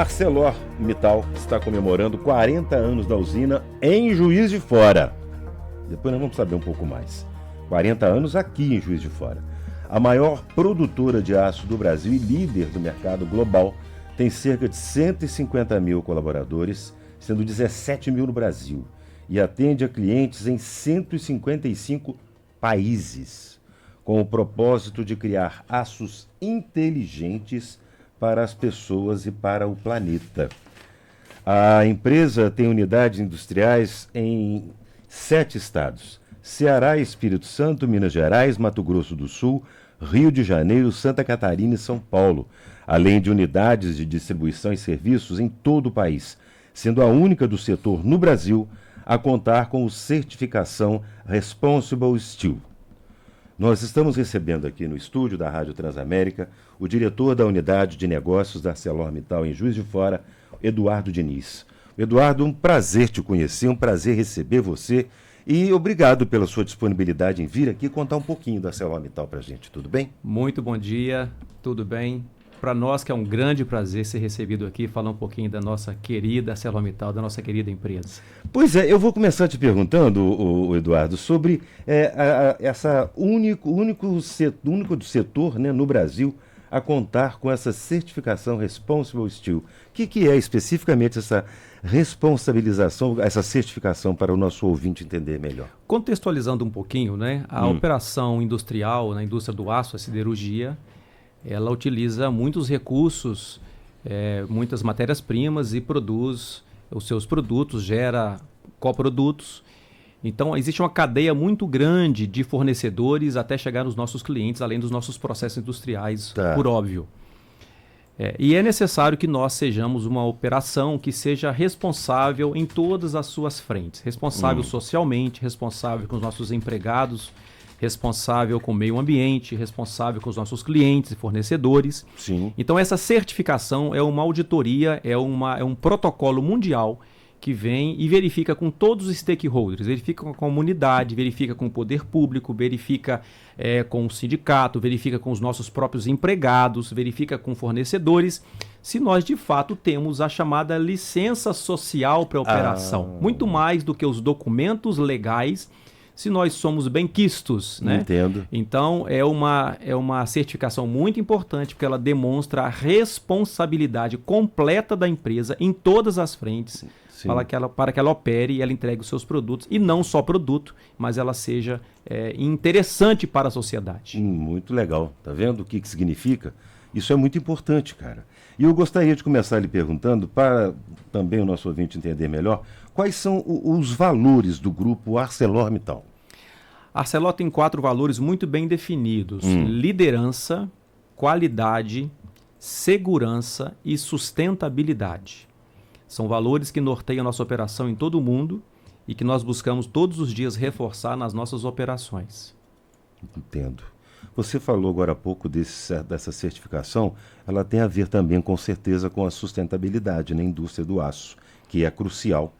ArcelorMittal está comemorando 40 anos da usina em Juiz de Fora. Depois nós vamos saber um pouco mais. 40 anos aqui em Juiz de Fora. A maior produtora de aço do Brasil e líder do mercado global tem cerca de 150 mil colaboradores, sendo 17 mil no Brasil, e atende a clientes em 155 países, com o propósito de criar aços inteligentes para as pessoas e para o planeta. A empresa tem unidades industriais em 7 estados: Ceará, Espírito Santo, Minas Gerais, Mato Grosso do Sul, Rio de Janeiro, Santa Catarina e São Paulo, além de unidades de distribuição e serviços em todo o país, sendo a única do setor no Brasil a contar com certificação Responsible Steel. Nós estamos recebendo aqui no estúdio da Rádio Transamérica o diretor da Unidade de Negócios da ArcelorMittal em Juiz de Fora, Eduardo Diniz. Eduardo, um prazer te conhecer, um prazer receber você e obrigado pela sua disponibilidade em vir aqui contar um pouquinho da ArcelorMittal para a gente, tudo bem? Muito bom dia, tudo bem? Para nós que é um grande prazer ser recebido aqui, falar um pouquinho da nossa querida ArcelorMittal, da nossa querida empresa. Pois é, eu vou começar te perguntando, Eduardo, sobre essa único do setor, né, no Brasil a contar com essa certificação Responsible Steel. O que é especificamente essa responsabilização, essa certificação para o nosso ouvinte entender melhor? Contextualizando um pouquinho, né, a operação industrial na indústria do aço, a siderurgia, ela utiliza muitos recursos, muitas matérias-primas e produz os seus produtos, gera coprodutos. Então, existe uma cadeia muito grande de fornecedores até chegar nos nossos clientes, além dos nossos processos industriais, por óbvio. E é necessário que nós sejamos uma operação que seja responsável em todas as suas frentes. Responsável socialmente, responsável com os nossos empregados, responsável com o meio ambiente, responsável com os nossos clientes e fornecedores. Sim. Então, essa certificação é uma auditoria, é um protocolo mundial que vem e verifica com todos os stakeholders, verifica com a comunidade, verifica com o poder público, verifica com o sindicato, verifica com os nossos próprios empregados, verifica com fornecedores, se nós de fato temos a chamada licença social para a operação. Muito mais do que os documentos legais, se nós somos benquistos, né? Entendo. Então, é uma certificação muito importante, porque ela demonstra a responsabilidade completa da empresa em todas as frentes, para que ela opere e ela entregue os seus produtos, e não só produto, mas ela seja interessante para a sociedade. Muito legal. Tá vendo o que significa? Isso é muito importante, cara. E eu gostaria de começar lhe perguntando, para também o nosso ouvinte entender melhor, quais são os valores do grupo ArcelorMittal? A Arcelor tem 4 valores muito bem definidos: liderança, qualidade, segurança e sustentabilidade. São valores que norteiam a nossa operação em todo o mundo e que nós buscamos todos os dias reforçar nas nossas operações. Entendo. Você falou agora há pouco dessa certificação, ela tem a ver também, com certeza, com a sustentabilidade na indústria do aço, que é crucial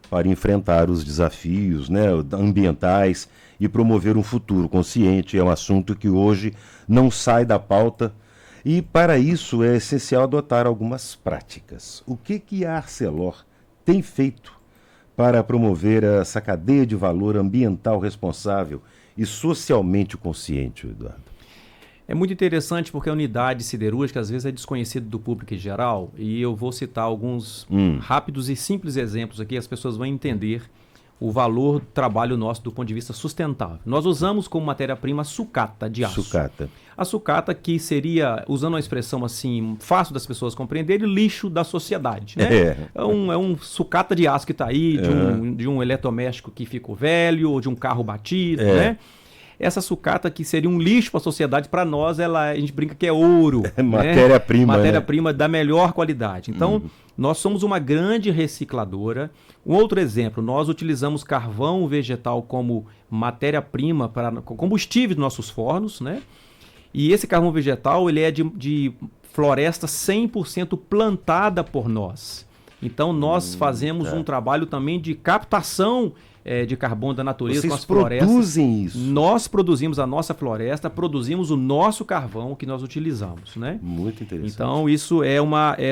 para enfrentar os desafios, né, ambientais e promover um futuro consciente. É um assunto que hoje não sai da pauta e, para isso, é essencial adotar algumas práticas. O que a Arcelor tem feito para promover essa cadeia de valor ambiental responsável e socialmente consciente, Eduardo? É muito interessante porque a unidade siderúrgica às vezes é desconhecida do público em geral, e eu vou citar alguns rápidos e simples exemplos aqui, as pessoas vão entender o valor do trabalho nosso do ponto de vista sustentável. Nós usamos como matéria-prima sucata de aço. Sucata. A sucata, que seria, usando uma expressão assim, fácil das pessoas compreenderem, lixo da sociedade, né? É um sucata de aço que está aí, de um eletrodoméstico que ficou velho, ou de um carro batido, né? Essa sucata, que seria um lixo para a sociedade, para nós, a gente brinca que é ouro. Matéria-prima. Matéria-prima, né? Da melhor qualidade. Então, nós somos uma grande recicladora. Um outro exemplo, nós utilizamos carvão vegetal como matéria-prima para combustível dos nossos fornos, né? E esse carvão vegetal, ele é de floresta 100% plantada por nós. Então nós fazemos um trabalho também de captação de carbono da natureza. Vocês com as florestas. produzem isso? Nós produzimos a nossa floresta, produzimos o nosso carvão que nós utilizamos, né? Muito interessante. Então isso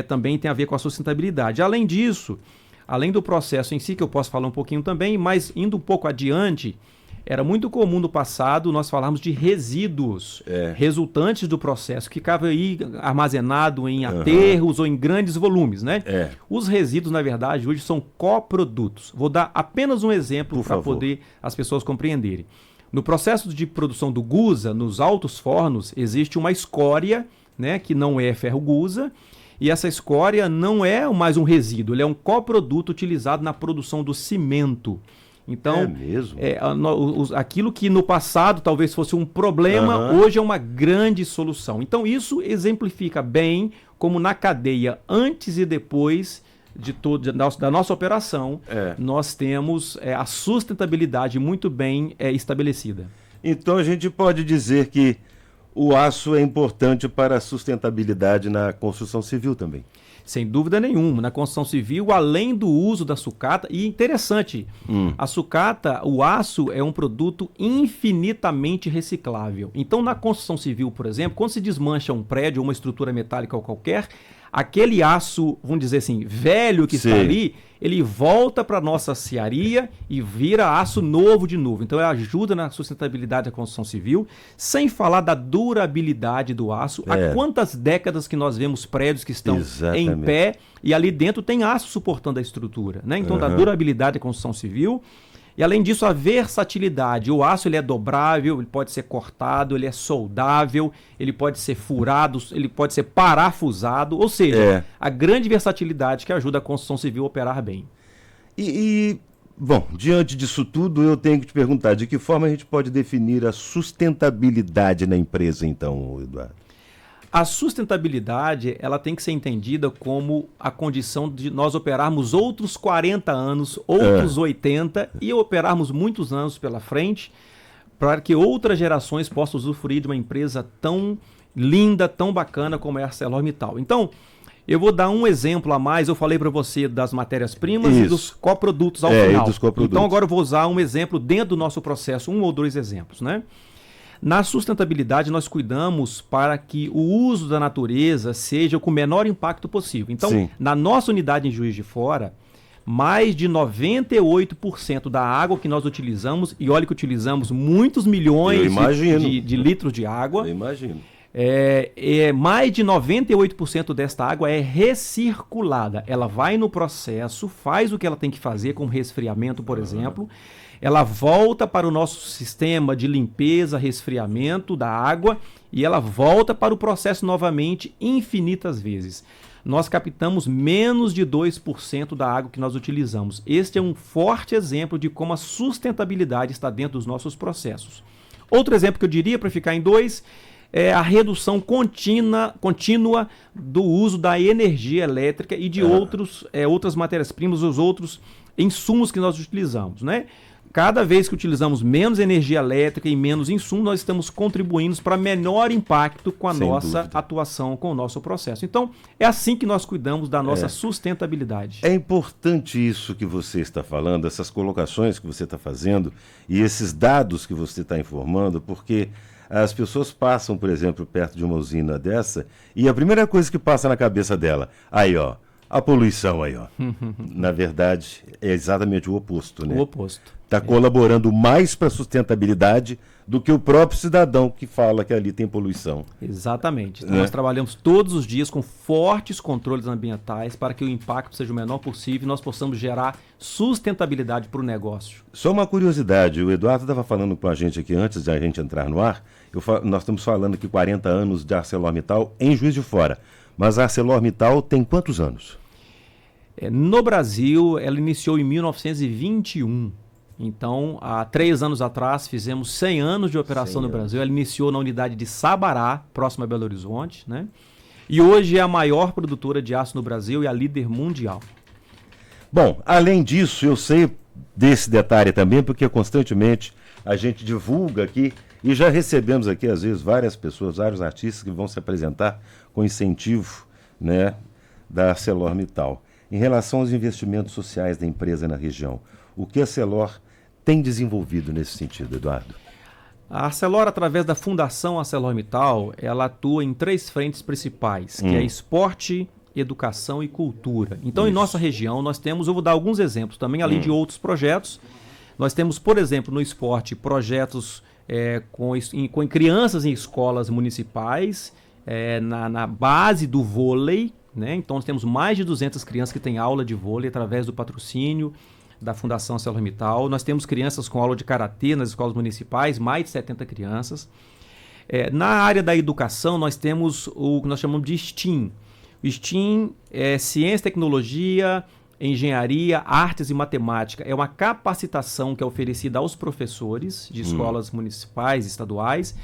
também tem a ver com a sustentabilidade. Além disso, além do processo em si, que eu posso falar um pouquinho também, mas indo um pouco adiante, era muito comum no passado nós falarmos de resíduos resultantes do processo, que ficava aí armazenado em aterros ou em grandes volumes, né? Os resíduos, na verdade, hoje são coprodutos. Vou dar apenas um exemplo para poder as pessoas compreenderem. No processo de produção do gusa, nos altos fornos, existe uma escória, né, que não é ferro-gusa, e essa escória não é mais um resíduo, ele é um coproduto utilizado na produção do cimento. Então, mesmo? Aquilo que no passado talvez fosse um problema, hoje é uma grande solução. Então, isso exemplifica bem como na cadeia antes e depois da nossa operação, nós temos a sustentabilidade muito bem estabelecida. Então, a gente pode dizer que o aço é importante para a sustentabilidade na construção civil também. Sem dúvida nenhuma. Na construção civil, além do uso da sucata, e interessante, a sucata, o aço é um produto infinitamente reciclável. Então, na construção civil, por exemplo, quando se desmancha um prédio ou uma estrutura metálica ou qualquer, aquele aço, vamos dizer assim, velho que está ali, ele volta para a nossa cearia e vira aço novo de novo. Então, ele ajuda na sustentabilidade da construção civil, sem falar da durabilidade do aço. Há quantas décadas que nós vemos prédios que estão em pé e ali dentro tem aço suportando a estrutura, né? Então, da durabilidade da construção civil. E além disso, a versatilidade. O aço ele é dobrável, ele pode ser cortado, ele é soldável, ele pode ser furado, ele pode ser parafusado. Ou seja, a grande versatilidade que ajuda a construção civil a operar bem. Bom, diante disso tudo, eu tenho que te perguntar, de que forma a gente pode definir a sustentabilidade na empresa, então, Eduardo? A sustentabilidade, ela tem que ser entendida como a condição de nós operarmos outros 40 anos, outros 80 e operarmos muitos anos pela frente para que outras gerações possam usufruir de uma empresa tão linda, tão bacana como é a ArcelorMittal. Então, eu vou dar um exemplo a mais. Eu falei para você das matérias-primas e dos coprodutos ao final. Dos coprodutos. Então, agora eu vou usar um exemplo dentro do nosso processo, um ou dois exemplos, né? Na sustentabilidade, nós cuidamos para que o uso da natureza seja com o menor impacto possível. Então, na nossa unidade em Juiz de Fora, mais de 98% da água que nós utilizamos, e olha que utilizamos muitos milhões de litros de água. Eu imagino. Mais de 98% desta água é recirculada. Ela vai no processo, faz o que ela tem que fazer, como resfriamento, por exemplo. Ela volta para o nosso sistema de limpeza, resfriamento da água e ela volta para o processo novamente infinitas vezes. Nós captamos menos de 2% da água que nós utilizamos. Este é um forte exemplo de como a sustentabilidade está dentro dos nossos processos. Outro exemplo que eu diria, para ficar em dois, é a redução contínua do uso da energia elétrica e de outras matérias-primas, os outros insumos que nós utilizamos, né? Cada vez que utilizamos menos energia elétrica e menos insumo, nós estamos contribuindo para menor impacto com a nossa atuação, com o nosso processo. Então, é assim que nós cuidamos da nossa sustentabilidade. É importante isso que você está falando, essas colocações que você está fazendo e esses dados que você está informando, porque as pessoas passam, por exemplo, perto de uma usina dessa e a primeira coisa que passa na cabeça dela, aí ó, a poluição aí ó. Na verdade, é exatamente o oposto, né? O oposto. Está colaborando mais para a sustentabilidade do que o próprio cidadão que fala que ali tem poluição. Exatamente. Então, nós trabalhamos todos os dias com fortes controles ambientais para que o impacto seja o menor possível e nós possamos gerar sustentabilidade para o negócio. Só uma curiosidade, o Eduardo estava falando com a gente aqui antes de a gente entrar no ar, nós estamos falando aqui 40 anos de ArcelorMittal em Juiz de Fora, mas a ArcelorMittal tem quantos anos? No Brasil, ela iniciou em 1921. Então, há 3 anos atrás, fizemos 100 anos de operação no Brasil. Ela iniciou na unidade de Sabará, próximo a Belo Horizonte, né? E hoje é a maior produtora de aço no Brasil e a líder mundial. Bom, além disso, eu sei desse detalhe também, porque constantemente a gente divulga aqui e já recebemos aqui, às vezes, várias pessoas, vários artistas que vão se apresentar com incentivo, né, da ArcelorMittal. em relação aos investimentos sociais da empresa na região. O que a Arcelor tem desenvolvido nesse sentido, Eduardo? A Arcelor, através da Fundação ArcelorMittal, ela atua em 3 frentes principais, que é esporte, educação e cultura. Então, em nossa região, nós temos, eu vou dar alguns exemplos também, além de outros projetos. Nós temos, por exemplo, no esporte, projetos com crianças em escolas municipais, na base do vôlei, né? Então, nós temos mais de 200 crianças que têm aula de vôlei através do patrocínio da Fundação ArcelorMittal. Nós temos crianças com aula de karatê nas escolas municipais, mais de 70 crianças. Na área da educação, nós temos o que nós chamamos de STEAM. O STEAM é Ciência, Tecnologia, Engenharia, Artes e Matemática. É uma capacitação que é oferecida aos professores de escolas municipais, estaduais,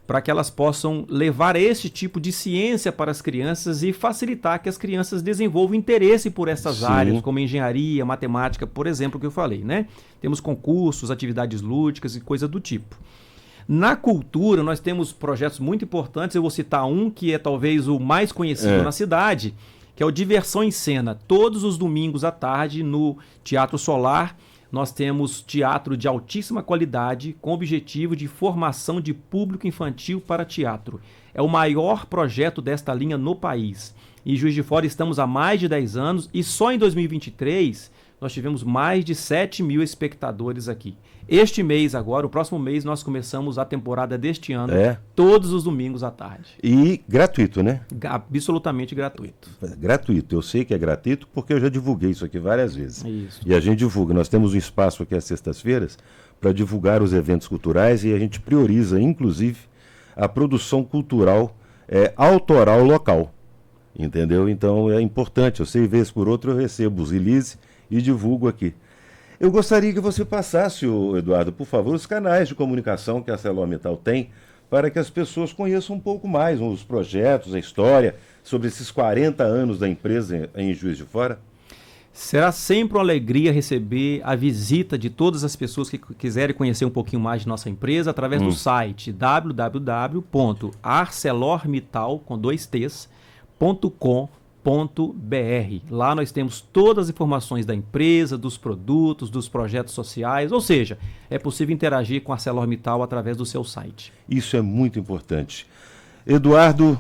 para que elas possam levar esse tipo de ciência para as crianças e facilitar que as crianças desenvolvam interesse por essas áreas, como engenharia, matemática, por exemplo, que eu falei, né? Temos concursos, atividades lúdicas e coisa do tipo. Na cultura, nós temos projetos muito importantes. Eu vou citar um que é talvez o mais conhecido na cidade, que é o Diversão em Cena. Todos os domingos à tarde, no Teatro Solar, nós temos teatro de altíssima qualidade, com o objetivo de formação de público infantil para teatro. É o maior projeto desta linha no país. Em Juiz de Fora estamos há mais de 10 anos e só em 2023 nós tivemos mais de 7 mil espectadores aqui. Este mês agora, o próximo mês, nós começamos a temporada deste ano, todos os domingos à tarde. E gratuito, né? Absolutamente gratuito. Gratuito, eu sei que é gratuito porque eu já divulguei isso aqui várias vezes. Isso. E a gente divulga, nós temos um espaço aqui às sextas-feiras para divulgar os eventos culturais e a gente prioriza, inclusive, a produção cultural autoral local. Entendeu? Então é importante, eu sei, vez por outra eu recebo os release e divulgo aqui. Eu gostaria que você passasse, Eduardo, por favor, os canais de comunicação que a ArcelorMittal tem para que as pessoas conheçam um pouco mais os projetos, a história, sobre esses 40 anos da empresa em Juiz de Fora. Será sempre uma alegria receber a visita de todas as pessoas que quiserem conhecer um pouquinho mais de nossa empresa através do site www.arcelormittal.com.br. Lá nós temos todas as informações da empresa, dos produtos, dos projetos sociais, ou seja, é possível interagir com a ArcelorMittal através do seu site. Isso é muito importante. Eduardo,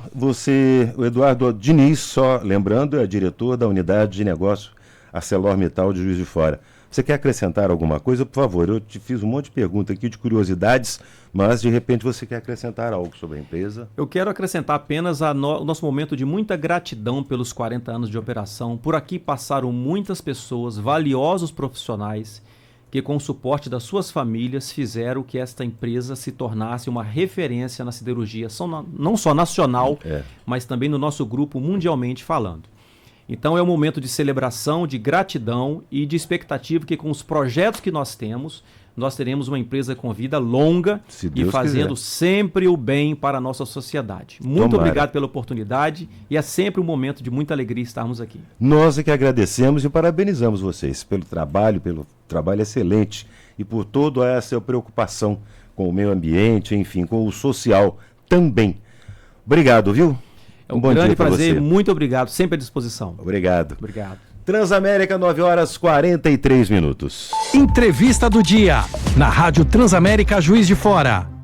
o Eduardo Diniz, só lembrando, é diretor da unidade de negócio ArcelorMittal de Juiz de Fora. Você quer acrescentar alguma coisa? Por favor, eu te fiz um monte de perguntas aqui de curiosidades, mas de repente você quer acrescentar algo sobre a empresa? Eu quero acrescentar apenas o nosso momento de muita gratidão pelos 40 anos de operação. Por aqui passaram muitas pessoas, valiosos profissionais, que com o suporte das suas famílias fizeram que esta empresa se tornasse uma referência na siderurgia, não só nacional, mas também no nosso grupo mundialmente falando. Então é um momento de celebração, de gratidão e de expectativa que com os projetos que nós temos, nós teremos uma empresa com vida longa e fazendo sempre o bem para a nossa sociedade. Muito obrigado pela oportunidade e é sempre um momento de muita alegria estarmos aqui. Nós é que agradecemos e parabenizamos vocês pelo trabalho excelente e por toda essa preocupação com o meio ambiente, enfim, com o social também. Obrigado, viu? É um grande prazer, muito obrigado, sempre à disposição. Obrigado. Obrigado. Transamérica, 9h43. Entrevista do dia, na Rádio Transamérica Juiz de Fora.